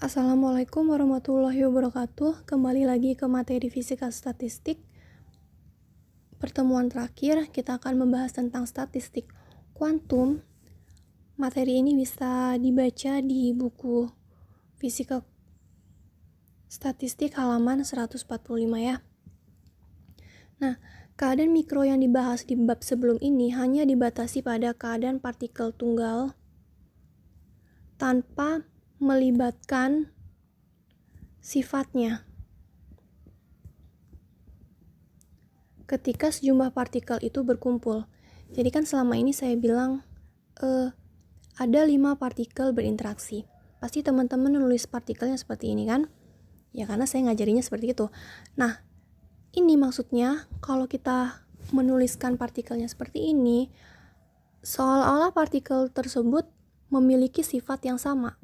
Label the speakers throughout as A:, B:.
A: Assalamualaikum warahmatullahi wabarakatuh. Kembali lagi ke materi fisika statistik. Pertemuan terakhir kita akan membahas tentang statistik kuantum. Materi ini bisa dibaca di buku Fisika Statistik halaman 145 ya. Nah, keadaan mikro yang dibahas di bab sebelum ini hanya dibatasi pada keadaan partikel tunggal tanpa melibatkan sifatnya. Ketika sejumlah partikel itu berkumpul. Jadi kan selama ini saya bilang ada 5 partikel berinteraksi. Pasti teman-teman nulis partikelnya seperti ini kan? Ya karena saya ngajarinya seperti itu. Nah, ini maksudnya kalau kita menuliskan partikelnya seperti ini, seolah-olah partikel tersebut memiliki sifat yang sama.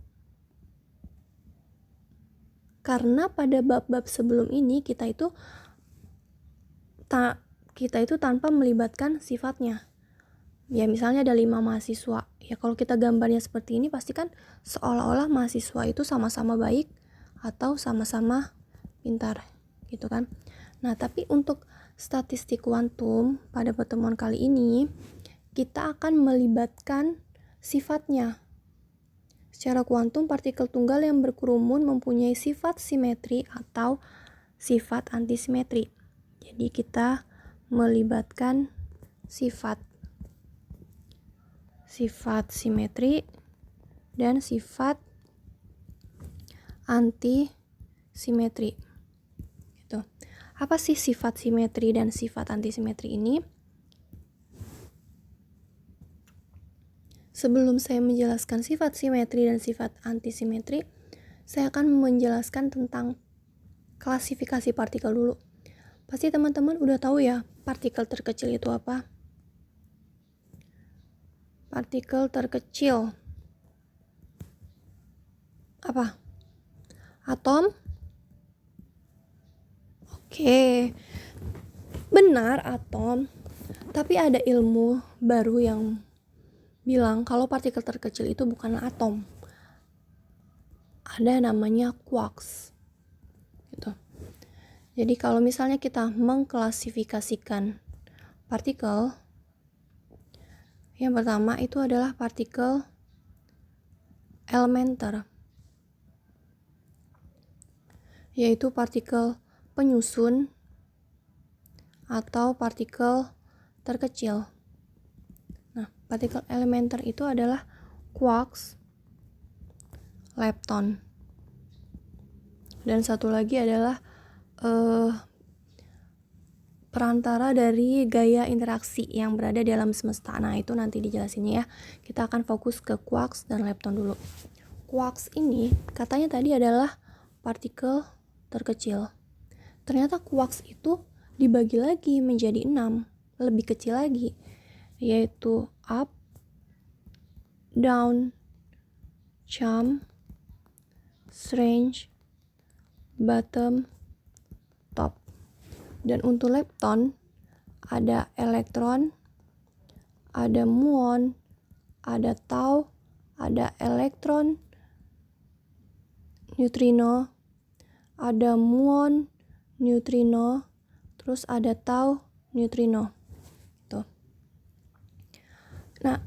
A: Karena pada bab-bab sebelum ini kita itu tanpa melibatkan sifatnya. Ya misalnya ada 5 mahasiswa. Ya kalau kita gambarnya seperti ini pasti kan seolah-olah mahasiswa itu sama-sama baik atau sama-sama pintar gitu kan. Nah, tapi untuk statistik kuantum pada pertemuan kali ini kita akan melibatkan sifatnya. Secara kuantum, partikel tunggal yang berkerumun mempunyai sifat simetri atau sifat antisimetri. Jadi kita melibatkan sifat simetri dan sifat antisimetri. Gitu. Apa sih sifat simetri dan sifat antisimetri ini? Sebelum saya menjelaskan sifat simetri dan sifat antisimetri, saya akan menjelaskan tentang klasifikasi partikel dulu. Pasti teman-teman udah tahu ya, partikel terkecil itu apa? Partikel terkecil apa? Atom? Oke, benar atom. Tapi ada ilmu baru yang bilang kalau partikel terkecil itu bukan atom. Ada namanya quarks. Gitu. Jadi kalau misalnya kita mengklasifikasikan partikel, yang pertama itu adalah partikel elementer, yaitu partikel penyusun atau partikel terkecil. Nah, partikel elementer itu adalah quarks, lepton, dan satu lagi adalah perantara dari gaya interaksi yang berada dalam semesta. Nah, itu nanti dijelasinnya ya. Kita akan fokus ke quarks dan lepton dulu. Quarks ini katanya tadi adalah partikel terkecil. Ternyata quarks itu dibagi lagi menjadi 6, lebih kecil lagi, yaitu up, down, jump, strange, bottom, top. Dan untuk lepton ada elektron, ada muon, ada tau, ada elektron, neutrino, ada muon, neutrino, terus ada tau, neutrino. Tuh. Nah,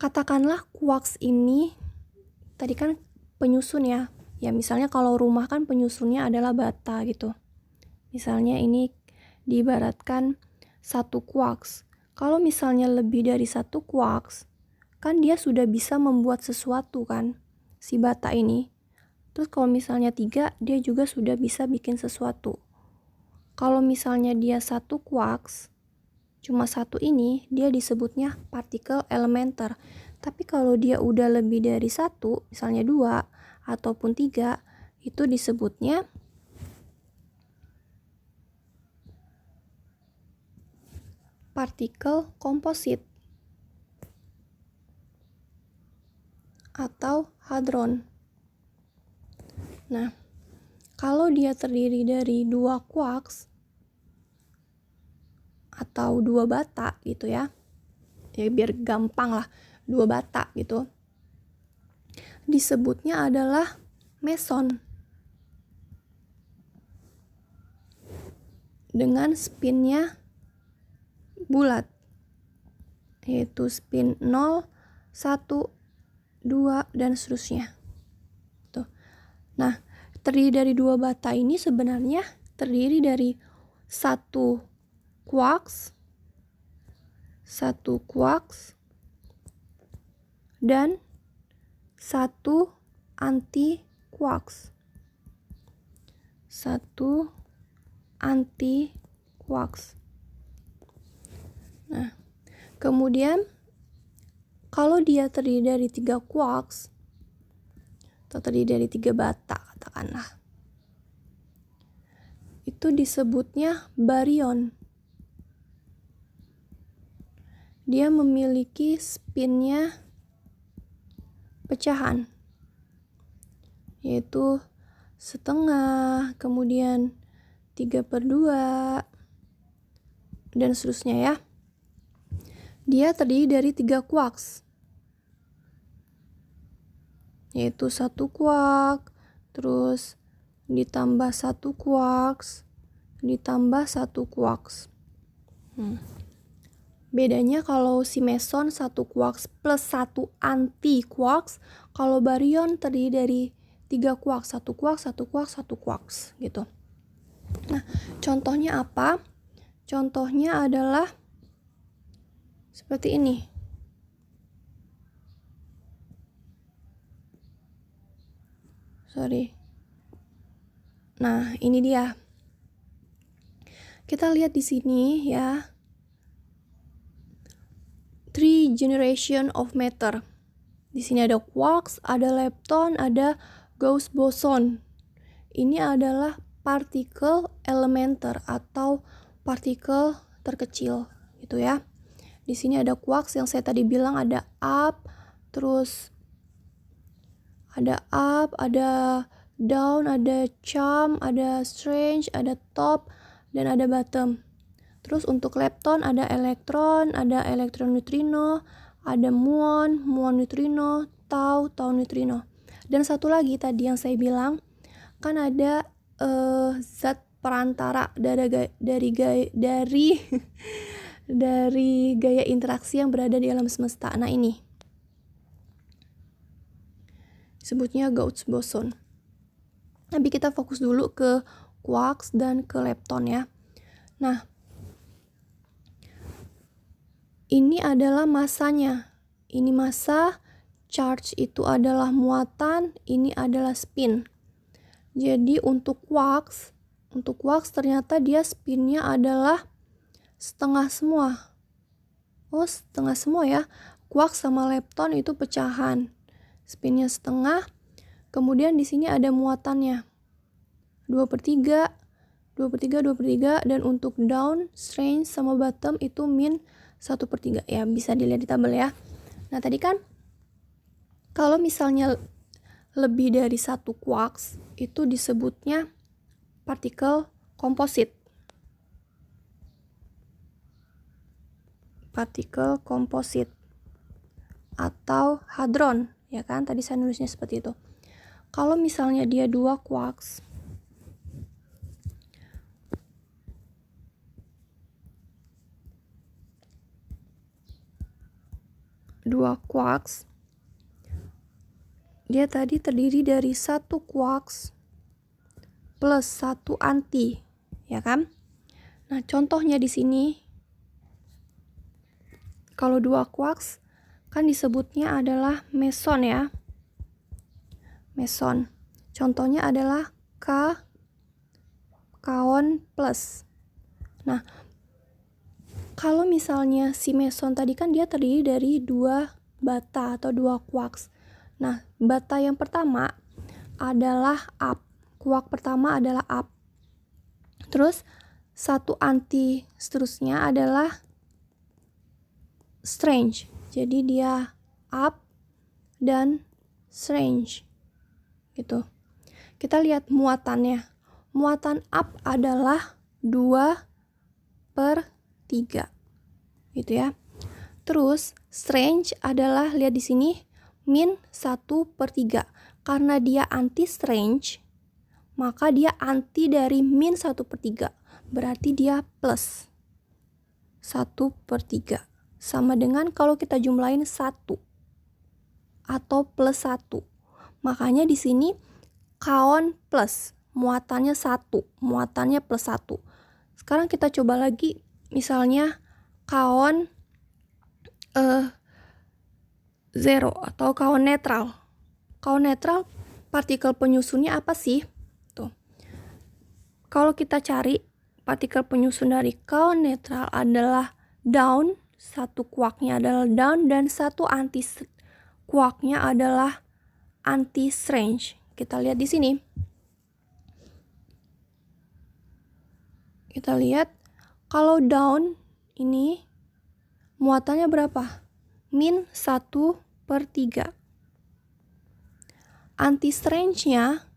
A: katakanlah quarks ini tadi kan penyusun ya. Ya misalnya kalau rumah kan penyusunnya adalah bata gitu. Misalnya ini diibaratkan 1 quarks. Kalau misalnya lebih dari 1 quarks, kan dia sudah bisa membuat sesuatu kan, si bata ini. Terus kalau misalnya 3, dia juga sudah bisa bikin sesuatu. Kalau misalnya dia 1 quarks, cuma 1 ini, dia disebutnya partikel elementer. Tapi kalau dia udah lebih dari 1, misalnya 2 ataupun 3, itu disebutnya partikel komposit atau hadron. Nah, kalau dia terdiri dari 2 quarks atau 2 bata gitu ya. Ya biar gampang lah, 2 bata gitu. Disebutnya adalah meson dengan spinnya bulat, yaitu spin 0, 1, 2, dan seterusnya. Tuh. Nah, terdiri dari dua bata ini sebenarnya terdiri dari satu quarks dan satu anti-quarks. Nah, kemudian kalau dia terdiri dari 3 quarks atau terdiri dari 3 bata katakanlah, itu disebutnya baryon. Dia memiliki spinnya pecahan, yaitu setengah, kemudian 3/2, dan seterusnya ya. Dia terdiri dari 3 quarks, yaitu 1 quark, terus ditambah 1 quarks, ditambah 1 quarks. Bedanya kalau si meson 1 quarks plus 1 anti-quarks, kalau baryon terdiri dari 3 quarks, 1 quarks, 1 quarks, 1 quarks gitu. Nah, contohnya apa? Contohnya adalah seperti ini. Nah, ini dia. Kita lihat di sini ya. 3 generation of matter. Di sini ada quarks, ada lepton, ada Gauss boson. Ini adalah partikel elementer atau partikel terkecil gitu ya. Di sini ada quarks yang saya tadi bilang ada up, terus ada down, ada charm, ada strange, ada top, dan ada bottom. Terus untuk lepton ada elektron neutrino, ada muon neutrino, tau neutrino. Dan satu lagi tadi yang saya bilang, kan ada zat perantara dari gaya interaksi yang berada di alam semesta. Nah, ini disebutnya Gauss boson. Tapi kita fokus dulu ke quarks dan ke lepton ya. Nah, ini adalah masanya. Ini massa, charge itu adalah muatan, ini adalah spin. Jadi untuk quarks ternyata dia spinnya adalah setengah semua. Oh, setengah semua ya. Quarks sama lepton itu pecahan. Spinnya setengah. Kemudian di sini ada muatannya. 2/3, 2/3, 2/3, dan untuk down, strange sama bottom itu min 1/3. Ya, bisa dilihat di tabel ya. Nah, tadi kan kalau misalnya lebih dari 1 quarks itu disebutnya partikel komposit. Partikel komposit atau hadron, ya kan? Tadi saya nulisnya seperti itu. Kalau misalnya dia 2 quarks, dia tadi terdiri dari 1 quarks plus 1 anti, ya kan? Nah, contohnya di sini kalau 2 quarks kan disebutnya adalah meson ya. Meson. Contohnya adalah kaon plus. Nah, kalau misalnya si meson tadi kan dia terdiri dari 2 bata atau 2 quarks. Nah, bata yang pertama adalah up. Quark pertama adalah up. Terus 1 anti seterusnya adalah strange. Jadi dia up dan strange. Gitu. Kita lihat muatannya. Muatan up adalah 2/3. Gitu ya. Terus strange adalah, lihat di sini, min 1/3. Karena dia anti-strange, maka dia anti dari min 1/3. Berarti dia plus 1/3. Sama dengan kalau kita jumlahin 1 atau plus 1. Makanya di sini kaon plus, muatannya 1, muatannya plus 1. Sekarang kita coba lagi, misalnya kaon 0 atau kaon netral. Kaon netral partikel penyusunnya apa sih? Tuh. Kalau kita cari partikel penyusun dari kaon netral adalah down, satu kuarknya adalah down dan satu anti kuarknya adalah anti-strange. Kita lihat di sini. Kita lihat kalau down ini muatannya berapa? Min 1/3. Anti-strange-nya,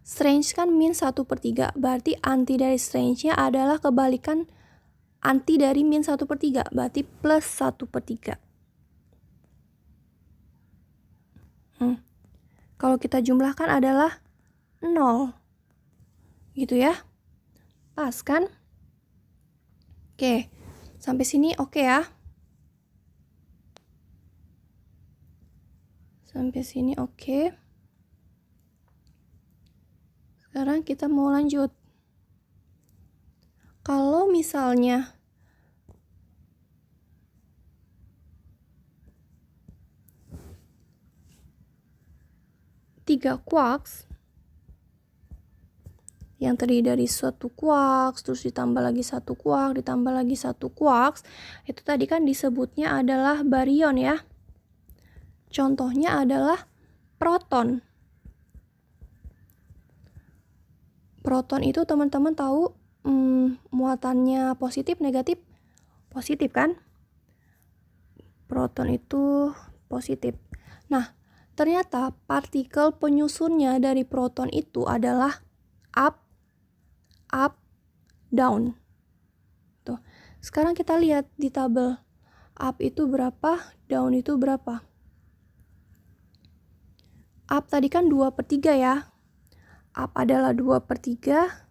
A: strange kan min 1/3, berarti anti dari strange-nya adalah kebalikan anti dari min 1/3, berarti plus 1/3. Kalau kita jumlahkan adalah 0. Gitu ya. Pas kan? Oke, sampai sini oke ya. Sampai sini oke. Sekarang kita mau lanjut. Kalau misalnya tiga quarks yang terdiri dari suatu quarks, terus ditambah lagi satu quark, ditambah lagi satu quarks, itu tadi kan disebutnya adalah baryon ya. Contohnya adalah proton. Proton itu teman-teman tahu muatannya positif, negatif? Positif kan? Proton itu positif. Nah, ternyata partikel penyusunnya dari proton itu adalah up, down. Tuh. Sekarang kita lihat di tabel. Up itu berapa, down itu berapa. Up tadi kan 2/3 ya. Up adalah 2/3.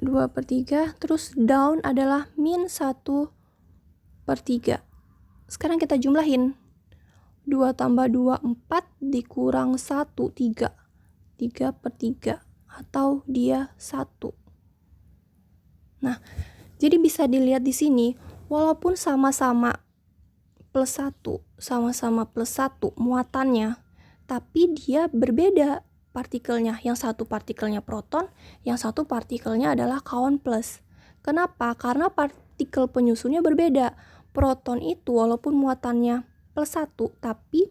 A: 2/3, terus down adalah min 1/3. Sekarang kita jumlahin. 2 tambah 2, 4, dikurang 1, 3. 3/3, atau dia 1. Nah, jadi bisa dilihat di sini, walaupun sama-sama plus 1, sama-sama plus 1 muatannya, tapi dia berbeda partikelnya. Yang satu partikelnya proton, yang satu partikelnya adalah kaon plus. Kenapa? Karena partikel penyusunnya berbeda. Proton itu walaupun muatannya plus 1, tapi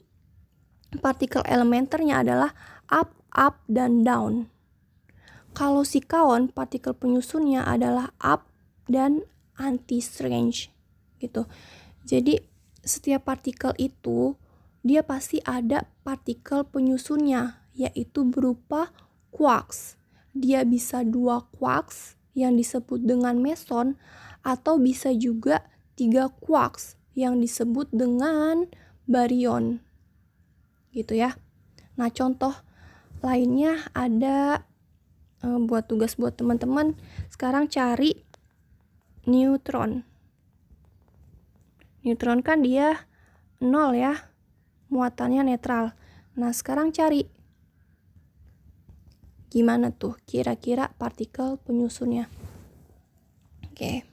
A: partikel elementernya adalah up, dan down. Kalau si kaon, partikel penyusunnya adalah up dan anti-strange gitu. Jadi setiap partikel itu dia pasti ada partikel penyusunnya, yaitu berupa quarks. Dia bisa 2 quarks yang disebut dengan meson, atau bisa juga 3 quarks yang disebut dengan baryon. Gitu ya. Nah, contoh lainnya ada buat tugas buat teman-teman. Sekarang cari neutron. Neutron kan dia 0 ya, muatannya netral. Nah, sekarang cari gimana tuh kira-kira partikel penyusunnya. Oke.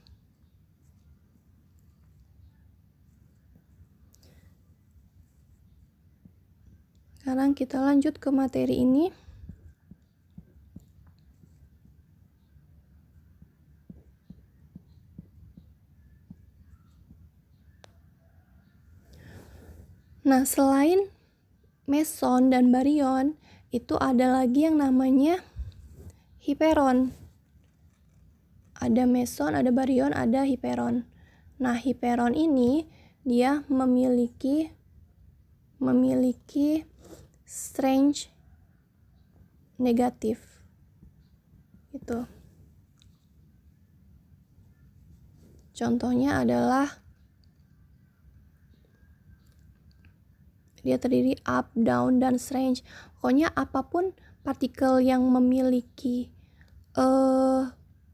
A: Sekarang kita lanjut ke materi ini. Nah, selain meson dan baryon, itu ada lagi yang namanya hiperon. Ada meson, ada baryon, ada hiperon. Nah, hiperon ini dia memiliki strange negatif. Gitu. Contohnya adalah Dia terdiri up, down, dan strange. Pokoknya apapun partikel yang memiliki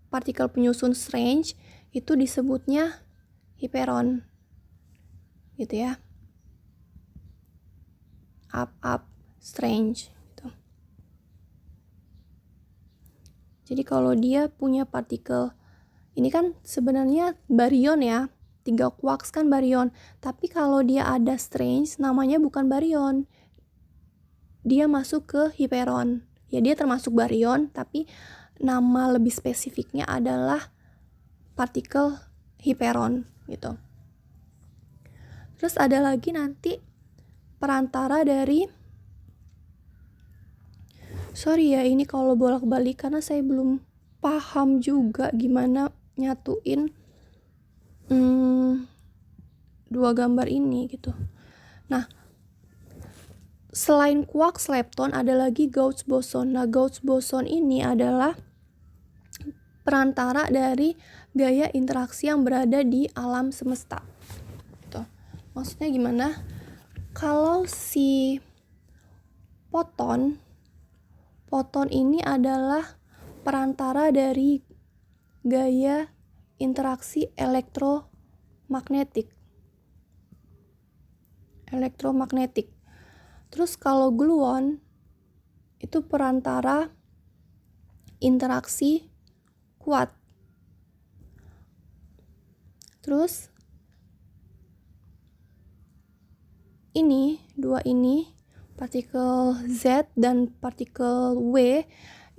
A: partikel penyusun strange itu disebutnya hiperon. Gitu ya. Up, strange. Gitu. Jadi kalau dia punya partikel, ini kan sebenarnya baryon ya. 3 quarks kan baryon. Tapi kalau dia ada strange, namanya bukan baryon. Dia masuk ke hiperon. Ya dia termasuk baryon, tapi nama lebih spesifiknya adalah partikel hiperon gitu. Terus ada lagi nanti perantara dari, sorry ya ini kalau bolak-balik karena saya belum paham juga gimana nyatuin dua gambar ini gitu. Nah, selain quarks lepton ada lagi Gauss boson. Nah, Gauss boson ini adalah perantara dari gaya interaksi yang berada di alam semesta. Gitu. Maksudnya gimana? Kalau si foton ini adalah perantara dari gaya interaksi elektromagnetik. Terus kalau gluon itu perantara interaksi kuat. Terus dua ini partikel Z dan partikel W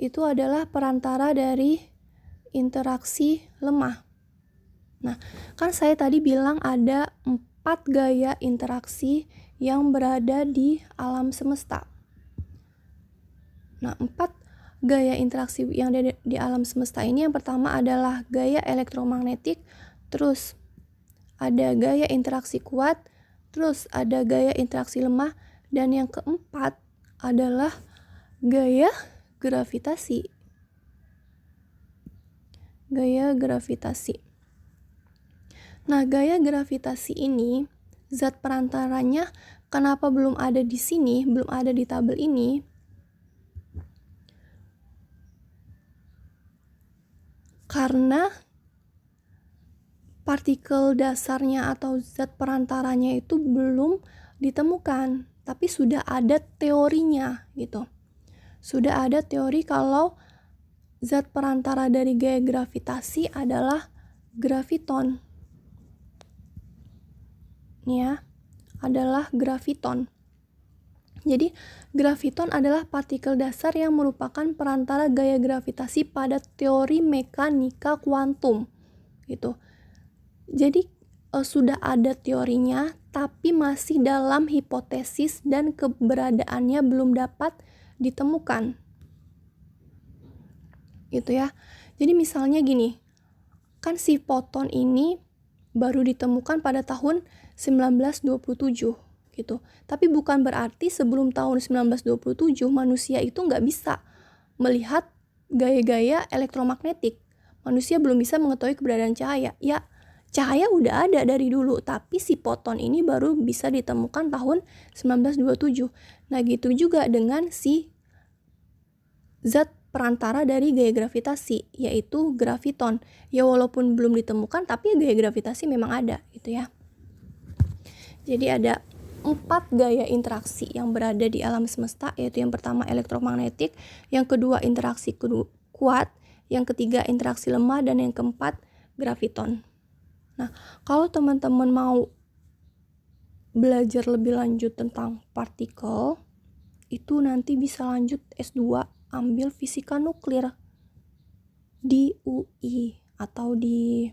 A: itu adalah perantara dari interaksi lemah. Nah, kan saya tadi bilang ada 4 gaya interaksi yang berada di alam semesta. Nah, 4 gaya interaksi yang ada di alam semesta ini, yang pertama adalah gaya elektromagnetik, terus ada gaya interaksi kuat, terus ada gaya interaksi lemah, dan yang keempat adalah gaya gravitasi. Nah, gaya gravitasi ini, zat perantaranya kenapa belum ada di sini, belum ada di tabel ini? Karena partikel dasarnya atau zat perantaranya itu belum ditemukan, tapi sudah ada teorinya gitu. Sudah ada teori kalau zat perantara dari gaya gravitasi adalah graviton. Ya, adalah graviton. Jadi, graviton adalah partikel dasar yang merupakan perantara gaya gravitasi pada teori mekanika kuantum. Gitu. Jadi, sudah ada teorinya, tapi masih dalam hipotesis dan keberadaannya belum dapat ditemukan. Gitu ya. Jadi misalnya gini, kan si foton ini baru ditemukan pada tahun 1927 gitu. Tapi bukan berarti sebelum tahun 1927 manusia itu nggak bisa melihat gaya-gaya elektromagnetik. Manusia belum bisa mengetahui keberadaan cahaya. Ya, cahaya udah ada dari dulu, tapi si foton ini baru bisa ditemukan tahun 1927. Nah, gitu juga dengan si zat perantara dari gaya gravitasi, yaitu graviton. Ya walaupun belum ditemukan, tapi gaya gravitasi memang ada gitu ya. Jadi ada 4 gaya interaksi yang berada di alam semesta, yaitu yang pertama elektromagnetik, yang kedua interaksi kuat, yang ketiga interaksi lemah, dan yang keempat graviton. Nah, kalau teman-teman mau belajar lebih lanjut tentang partikel, itu nanti bisa lanjut S2 ambil fisika nuklir di UI atau di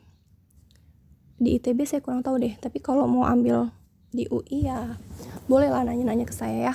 A: ITB saya kurang tahu deh. Tapi kalau mau ambil di UI ya bolehlah nanya-nanya ke saya ya.